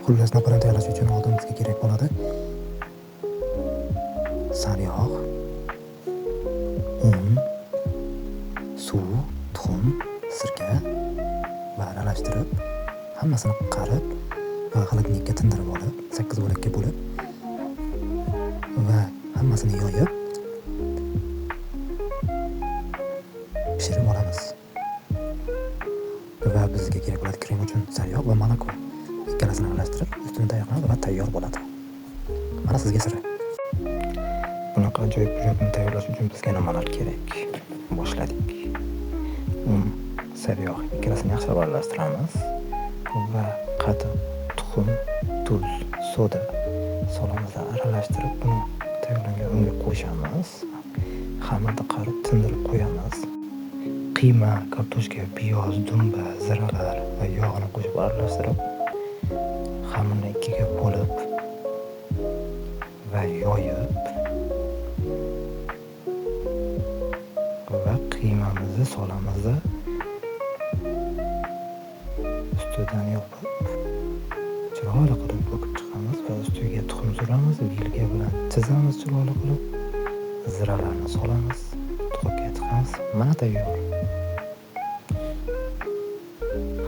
Xullas, makaroni tayyorlash uchun oldin bizga kerak bo'ladi sariyog', un, suv, tuxum, sirka va aralashtirib, hammasini qarib va xalidnikka tindirib olib, 8 bo'lakka bo'lib va hammasini yoyib pishirib olamiz. Va bizga kerak bo'ladi krem uchun sariyog' va moloko. Ikkalasini aralashtirib, ustini tayyorlanadi va tayyor bo'ladi. Mana sizga siri. Bunaqa ajoyib pijotni tayyorlash uchun bizga nimalar kerak? Boshladik. Un, sariyog' ikkalasini yaxshilab aralashtiramiz va qatiq, tuxum, tuz, soda solamiz va aralashtirib buni tayyorlangan unga qo'shamiz. Xamirni qarib tindirib qo'yamiz. Qiyma, kartoshka, piyoz, dumba, ziralar va yog'ni qo'shib aralashtirib, xamirni ikkiga bo'lib va yoyib va qiymamizni solamiz. Ustidan yopib chiroyli qilib bo'kib chiqamiz va ustiga tuxum suramiz, vilga bilan chizamiz chiroyli qilib. Ziralarni solamiz, tuxumga tiqamiz. Mana tayyor.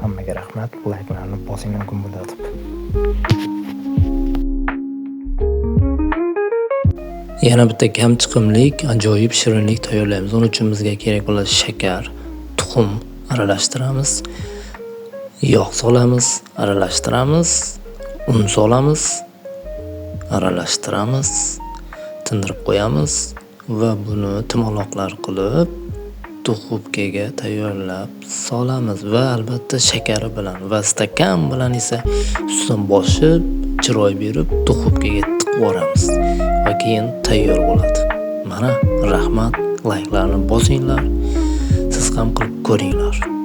Hammaga rahmat. Layklarni bosinglar gumburlatib. Yana bitta kam chiqimlik ajoyib shirinlik tayyorlaymiz. Uning uchun bizga kerak bo'ladi shakar, tuxum aralashtiramiz, yog' solamiz, aralashtiramiz, un solamiz, aralashtiramiz, tindirib qo'yamiz va buni timaloqlar qilib duxovkaga tayyorlab solamiz va albatta shakari bilan va stakan bilan esa ustidan bosib chiroy berib duxovkaga tiqib yuboramiz va keyin tayyor bo'ladi. Mana rahmat, layklarni bosinglar, siz ham qilib ko'ringlar.